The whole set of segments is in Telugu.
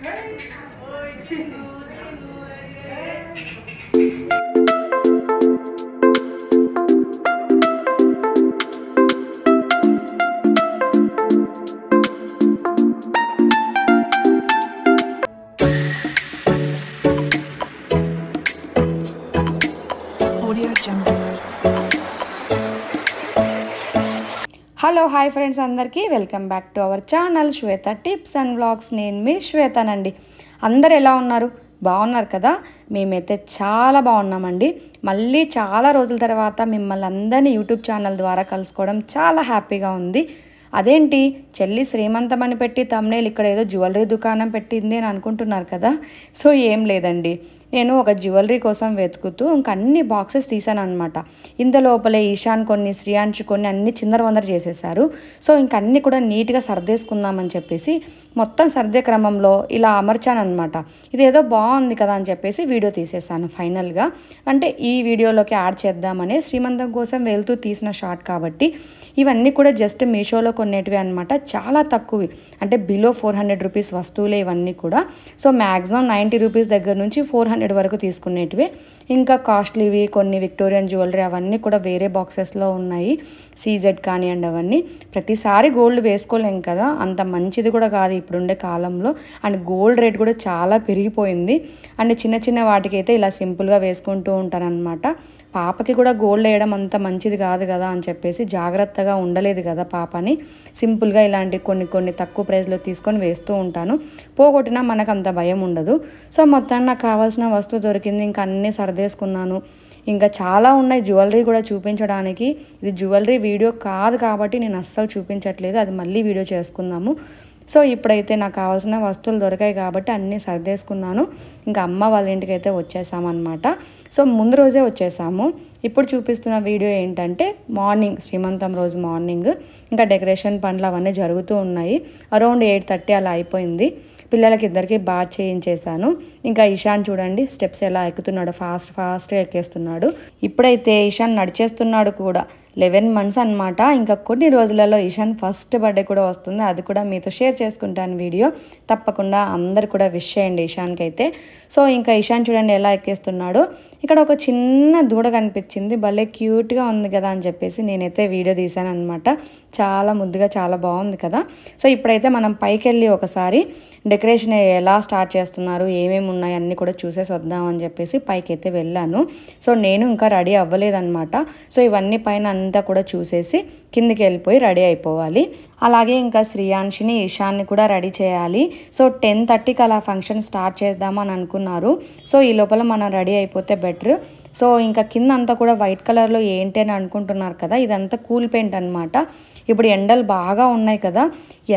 హలో హాయ్ ఫ్రెండ్స్, అందరికీ welcome back to our channel Shweta tips and vlogs. నేను మీ శ్వేతనండి. అందరు ఎలా ఉన్నారు? బాగున్నారు కదా? మేమైతే చాలా బాగున్నామండి. మళ్ళీ చాలా రోజుల తర్వాత మిమ్మల్ని అందరినీ యూట్యూబ్ ఛానల్ ద్వారా కలుసుకోవడం చాలా హ్యాపీగా ఉంది. అదేంటి చెల్లి శ్రీమంతం అని పెట్టి తమ్నేల్ ఇక్కడ ఏదో జ్యువెలరీ దుకాణం పెట్టింది అని అనుకుంటున్నారు కదా? సో ఏం లేదండి, నేను ఒక జ్యువెలరీ కోసం వెతుకుతూ ఇంక అన్ని బాక్సెస్ తీసాను అనమాట. ఇంత లోపలే ఈశాన్ కొన్ని, శ్రీయాంశ్ కొన్ని అన్ని చిందరవందర చేసేసారు. సో ఇంక అన్నీ కూడా నీట్గా సర్దేసుకుందామని చెప్పేసి మొత్తం సర్దే క్రమంలో ఇలా అమర్చాను అనమాట. ఇదేదో బాగుంది కదా అని చెప్పేసి వీడియో తీసేసాను ఫైనల్గా. అంటే ఈ వీడియోలోకి యాడ్ చేద్దామని శ్రీమంతం కోసం వెళ్తూ తీసిన షార్ట్ కాబట్టి. ఇవన్నీ కూడా జస్ట్ మీషోలో కొనేటివి అనమాట, చాలా తక్కువ, అంటే బిలో 400 రూపీస్ వస్తువులే ఇవన్నీ కూడా. సో మ్యాక్సిమం 90 రూపీస్ దగ్గర నుంచి 400 వరకు తీసుకునేటివి. ఇంకా కాస్ట్లీవి కొన్ని విక్టోరియన్ జ్యువెలరీ అవన్నీ కూడా వేరే బాక్సెస్లో ఉన్నాయి. సీజెడ్ కానివ్వండి, అవన్నీ ప్రతిసారి గోల్డ్ వేసుకోలేం కదా, అంత మంచిది కూడా కాదు ఇప్పుడుండే కాలంలో. అండ్ గోల్డ్ రేట్ కూడా చాలా పెరిగిపోయింది. అండ్ చిన్న చిన్న వాటికైతే ఇలా సింపుల్గా వేసుకుంటూ ఉంటానన్నమాట. పాపకి కూడా గోల్డ్ వేయడం అంత మంచిది కాదు కదా అని చెప్పేసి జాగ్రత్తగా ఉండలేదు కదా పాపని. సింపుల్గా ఇలాంటి కొన్ని తక్కువ ప్రైస్లో తీసుకొని వేస్తూ ఉంటాను. పోగొట్టినా మనకు అంత భయం ఉండదు. సో మొత్తాన్ని నాకు కావాల్సిన వస్తువు దొరికింది, ఇంకా అన్నీ సర్దేసుకున్నాను. ఇంకా చాలా ఉన్నాయి జ్యువెలరీ కూడా చూపించడానికి. ఇది జ్యువెలరీ వీడియో కాదు కాబట్టి నేను అస్సలు చూపించట్లేదు, అది మళ్ళీ వీడియో చేసుకుందాము. సో ఇప్పుడైతే నాకు కావాల్సిన వస్తువులు దొరికాయి కాబట్టి అన్నీ సర్దేసుకున్నాను. ఇంకా అమ్మ వాళ్ళ ఇంటికి అయితే వచ్చేసామన్నమాట. సో ముందు రోజే వచ్చేసాము. ఇప్పుడు చూపిస్తున్న వీడియో ఏంటంటే మార్నింగ్, శ్రీమంతం రోజు మార్నింగ్. ఇంకా డెకరేషన్ పనులు అవన్నీ జరుగుతూ ఉన్నాయి. అరౌండ్ 8:30 అలా అయిపోయింది. పిల్లలకి ఇద్దరికి బాత్ చేయించేశాను. ఇంకా ఈశాన్ చూడండి స్టెప్స్ ఎలా ఎక్కుతున్నాడు, ఫాస్ట్గా ఎక్కేస్తున్నాడు. ఇప్పుడైతే ఈశాన్ నడిచేస్తున్నాడు కూడా. 11 months అనమాట. ఇంకా కొన్ని రోజులలో ఈశాన్ ఫస్ట్ బర్త్డే కూడా వస్తుంది. అది కూడా మీతో షేర్ చేసుకుంటాను వీడియో. తప్పకుండా అందరు కూడా విష్ చేయండి ఈశాన్కి అయితే. సో ఇంకా ఈశాన్ చూడండి ఎలా ఎక్కేస్తున్నాడు. ఇక్కడ ఒక చిన్న దూడ కనిపించింది, భలే క్యూట్గా ఉంది కదా అని చెప్పేసి నేనైతే వీడియో తీశాను అనమాట. చాలా ముద్దుగా, చాలా బాగుంది కదా. సో ఇప్పుడైతే మనం పైకి వెళ్ళి ఒకసారి డెకరేషన్ ఎలా స్టార్ట్ చేస్తున్నారు, ఏమేమి ఉన్నాయి అన్నీ కూడా చూసేసి వద్దామని చెప్పేసి పైకి అయితే వెళ్ళాను. సో నేను ఇంకా రెడీ అవ్వలేదన్నమాట. సో ఇవన్నీ పైన అంతా కూడా చూసేసి కిందికి వెళ్ళిపోయి రెడీ అయిపోవాలి. అలాగే ఇంకా శ్రీయాంశిని, ఈశాన్ని కూడా రెడీ చేయాలి. సో 10:30కి అలా ఫంక్షన్ స్టార్ట్ చేద్దామని అనుకున్నారు. సో ఈ లోపల మనం రెడీ అయిపోతే బెటర్. సో ఇంకా కింద అంతా కూడా వైట్ కలర్లో ఏంటి అని అనుకుంటున్నారు కదా, ఇదంతా కూల్ పెయింట్ అనమాట. ఇప్పుడు ఎండలు బాగా ఉన్నాయి కదా,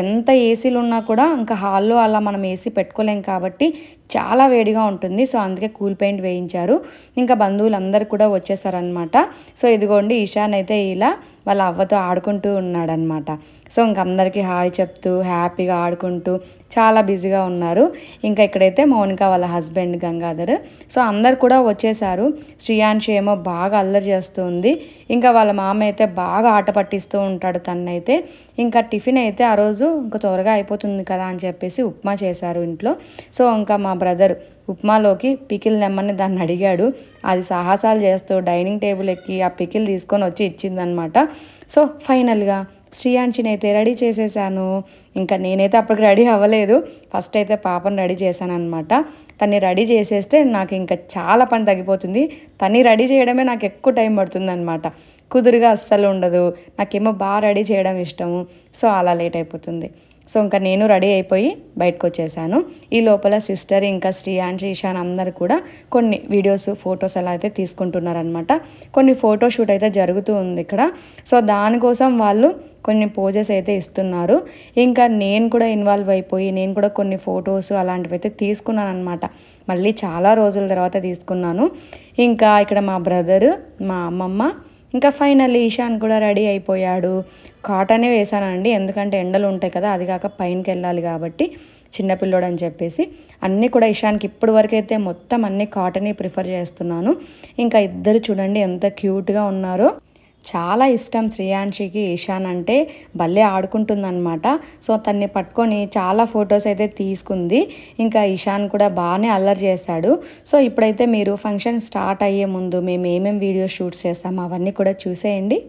ఎంత ఏసీలు ఉన్నా కూడా ఇంకా హాల్లో అలా మనం ఏసీ పెట్టుకోలేం కాబట్టి చాలా వేడిగా ఉంటుంది. సో అందుకే కూల్ పెయింట్ వేయించారు. ఇంకా బంధువులందరూ కూడా వచ్చేసారనమాట. సో ఇదిగోండి ఈశాన్ అయితే ఇలా వాళ్ళ అవ్వతో ఆడుకుంటూ ఉన్నాడనమాట. సో ఇంక అందరికీ హాయ్ చెప్తూ హ్యాపీగా ఆడుకుంటూ చాలా బిజీగా ఉన్నారు. ఇంకా ఇక్కడైతే మౌనిక వాళ్ళ హస్బెండ్ గంగాధర్. సో అందరు కూడా వచ్చేసారు. శ్రీయాంశి ఏమో బాగా అల్లరి చేస్తుంది. ఇంకా వాళ్ళ మామ అయితే బాగా ఆట పట్టిస్తూ ఉంటాడు తన్నైతే. ఇంకా టిఫిన్ అయితే ఆ రోజు ఇంకా త్వరగా అయిపోతుంది కదా అని చెప్పేసి ఉప్మా చేశారు ఇంట్లో. సో ఇంకా మా బ్రదర్ ఉప్మాలోకి పికిల్ నెమ్మని దాన్ని అడిగాడు. అది సాహసాలు చేస్తూ డైనింగ్ టేబుల్ ఎక్కి ఆ పికిల్ తీసుకొని వచ్చి ఇచ్చిందనమాట. సో ఫైనల్గా శ్రీయాంశిని అయితే రెడీ చేసేసాను. ఇంకా నేనైతే అప్పటికి రెడీ అవ్వలేదు. ఫస్ట్ అయితే పాపను రెడీ చేశాను అనమాట. తన్ని రెడీ చేసేస్తే నాకు ఇంకా చాలా పని తగ్గిపోతుంది. తన్ని రెడీ చేయడమే నాకు ఎక్కువ టైం పడుతుంది అనమాట. కుదురుగా అస్సలు ఉండదు. నాకేమో బాగా రెడీ చేయడం ఇష్టము. సో అలా లేట్ అయిపోతుంది. సో ఇంకా నేను రెడీ అయిపోయి బయటకు వచ్చేసాను. ఈ లోపల సిస్టర్ ఇంకా శ్రీయాంశి, ఈశాన్ అందరు కూడా కొన్ని వీడియోస్, ఫొటోస్ అలా అయితే తీసుకుంటున్నారనమాట. కొన్ని ఫోటోషూట్ అయితే జరుగుతూ ఉంది ఇక్కడ. సో దానికోసం వాళ్ళు కొన్ని పోజెస్ అయితే ఇస్తున్నారు. ఇంకా నేను కూడా ఇన్వాల్వ్ అయిపోయి నేను కూడా కొన్ని ఫొటోస్ అలాంటివి అయితే తీసుకున్నాను అనమాట. మళ్ళీ చాలా రోజుల తర్వాత తీసుకున్నాను. ఇంకా ఇక్కడ మా బ్రదరు, మా అమ్మమ్మ, ఇంకా ఫైనల్లీ ఈశాన్ కూడా రెడీ అయిపోయాడు. కాటనే వేసానండి, ఎందుకంటే ఎండలు ఉంటాయి కదా, అది కాక పైనకి వెళ్ళాలి కాబట్టి చిన్నపిల్లోడు అని చెప్పేసి అన్నీ కూడా ఈశాన్కి ఇప్పటి వరకు అయితే మొత్తం అన్నీ కాటనే ప్రిఫర్ చేస్తున్నాను. ఇంకా ఇద్దరు చూడండి ఎంత క్యూట్గా ఉన్నారో. చాలా ఇష్టం శ్రేయాంశికి ఇషాన్ అంటే, భలే ఆడుకుంటుందన్నమాట. సో తన్ని పట్టుకొని చాలా ఫొటోస్ అయితే తీసుకుంది. ఇంకా ఇషాన్ కూడా బాగానే అల్లరి చేశాడు. సో ఇప్పుడైతే మీరు ఫంక్షన్ స్టార్ట్ అయ్యే ముందు మేము ఏమేమి వీడియో షూట్స్ చేస్తామో అవన్నీ కూడా చూసేయండి.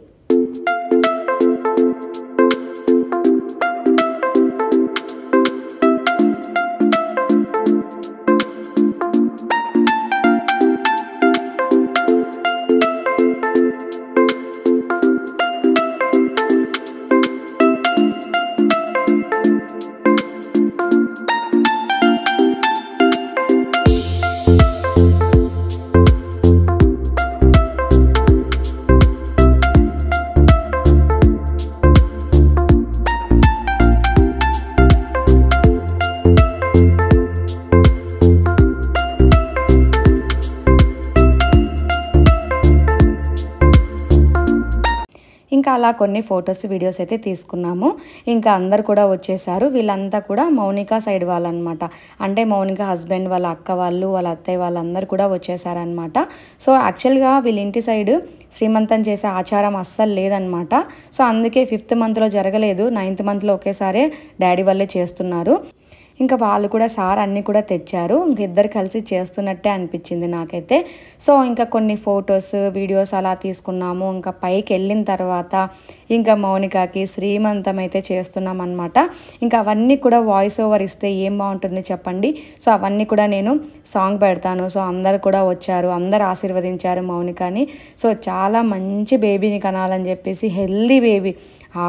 ఇంకా అలా కొన్ని ఫొటోస్ వీడియోస్ అయితే తీసుకున్నాము. ఇంకా అందరు కూడా వచ్చేసారు. వీళ్ళంతా కూడా మౌనిక సైడ్ వాళ్ళనమాట. అంటే మౌనిక హస్బెండ్ వాళ్ళ అక్క వాళ్ళు వాళ్ళ అత్తయ్య వాళ్ళందరూ కూడా వచ్చేసారనమాట. సో యాక్చువల్గా వీళ్ళ ఇంటి సైడ్ శ్రీమంతం చేసే ఆచారం అస్సలు లేదనమాట. సో అందుకే 5th మంత్లో జరగలేదు, 9th మంత్లో ఒకేసారి డాడీ వాళ్ళే చేస్తున్నారు. ఇంకా వాళ్ళు కూడా సార్ అన్నీ కూడా తెచ్చారు. ఇంక ఇద్దరు కలిసి చేస్తున్నట్టే అనిపించింది నాకైతే. సో ఇంకా కొన్ని ఫొటోస్ వీడియోస్ అలా తీసుకున్నాము. ఇంకా పైకి వెళ్ళిన తర్వాత ఇంకా మౌనికకి శ్రీమంతం అయితే చేస్తున్నాం అనమాట. ఇంకా అవన్నీ కూడా వాయిస్ ఓవర్ ఇస్తే ఏం బాగుంటుంది చెప్పండి. సో అవన్నీ కూడా నేను సాంగ్ పెడతాను. సో అందరు కూడా వచ్చారు, అందరు ఆశీర్వదించారు మౌనికని. సో చాలా మంచి బేబీని కనాలని చెప్పేసి, హెల్దీ బేబీ,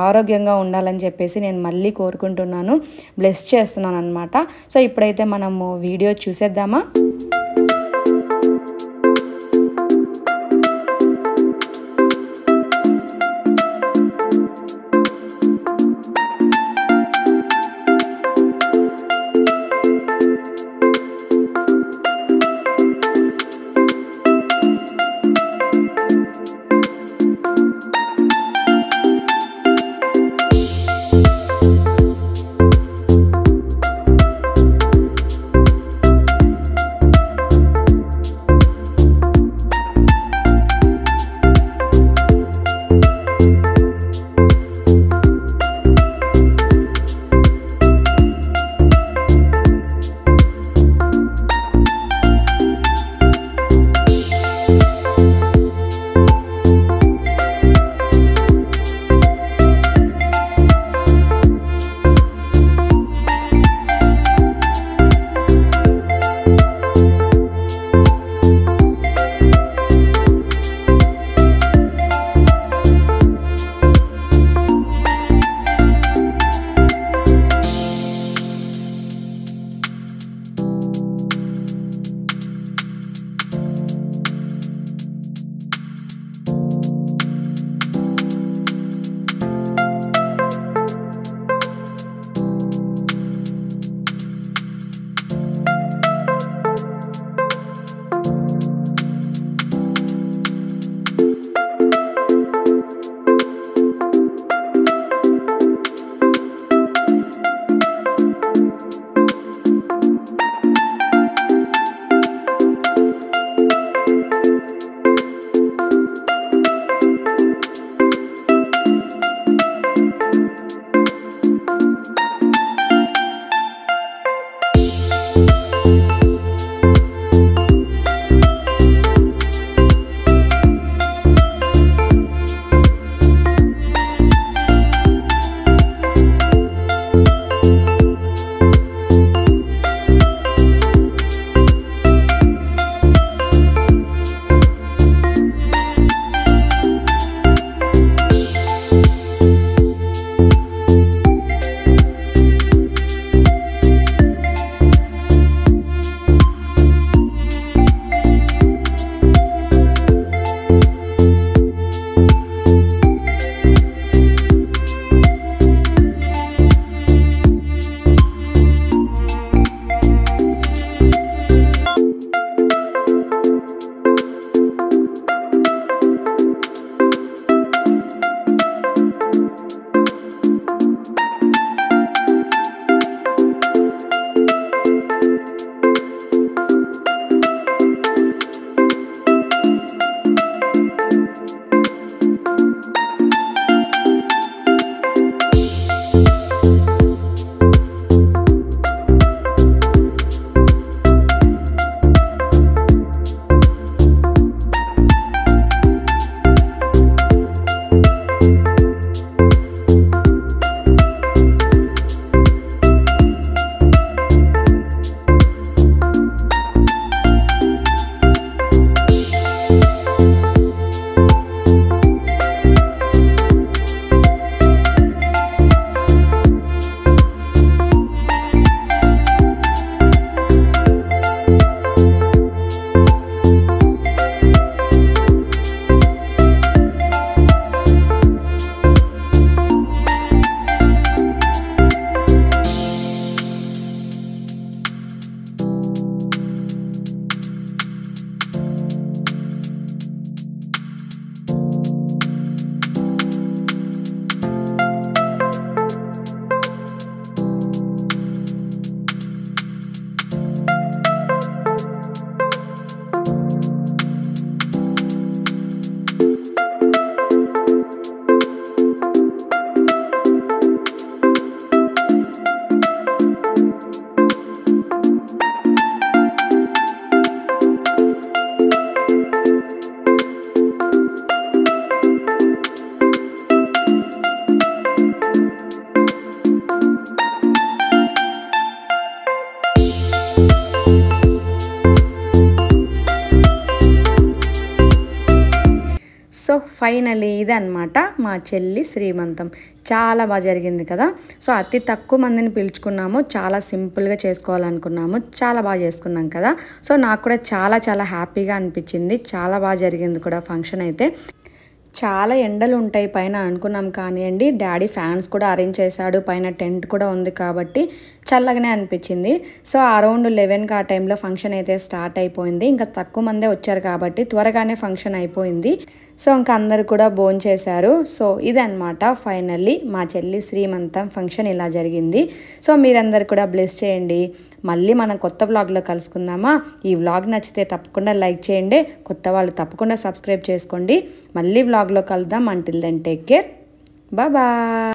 ఆరోగ్యంగా ఉండాలని చెప్పేసి నేను మళ్ళీ కోరుకుంటున్నాను, బ్లెస్ చేస్తున్నాను అనమాట. సో ఇప్పుడైతే మనము వీడియో చూసేద్దామా. సో ఫైనలీ ఇదన్నమాట మా చెల్లి శ్రీమంతం. చాలా బాగా జరిగింది కదా. సో అతి తక్కువ మందిని పిలుచుకున్నాము, చాలా సింపుల్గా చేసుకోవాలనుకున్నాము, చాలా బాగా చేసుకున్నాం కదా. సో నాకు కూడా చాలా చాలా హ్యాపీగా అనిపించింది, చాలా బాగా జరిగింది కూడా ఫంక్షన్ అయితే. చాలా ఎండలు ఉంటాయి పైన అనుకున్నాం కానివ్వండి, డాడీ ఫ్యాన్స్ కూడా అరేంజ్ చేశాడు, పైన టెంట్ కూడా ఉంది కాబట్టి చల్లగానే అనిపించింది. సో అరౌండ్ 11కి ఆ టైంలో ఫంక్షన్ అయితే స్టార్ట్ అయిపోయింది. ఇంకా తక్కువ మందే వచ్చారు కాబట్టి త్వరగానే ఫంక్షన్ అయిపోయింది. సో ఇంకా అందరు కూడా భోంచేశారు. సో ఇదన్నమాట ఫైనల్లీ మా చెల్లి శ్రీమంతం ఫంక్షన్ ఇలా జరిగింది. సో మీరందరు కూడా బ్లెస్ చేయండి. మళ్ళీ మనం కొత్త వ్లాగ్లో కలుసుకుందామా. ఈ వ్లాగ్ నచ్చితే తప్పకుండా లైక్ చేయండి, కొత్త వాళ్ళు తప్పకుండా సబ్స్క్రైబ్ చేసుకోండి. మళ్ళీ వ్లాగ్లో కలుద్దాం. Until then take care, bye.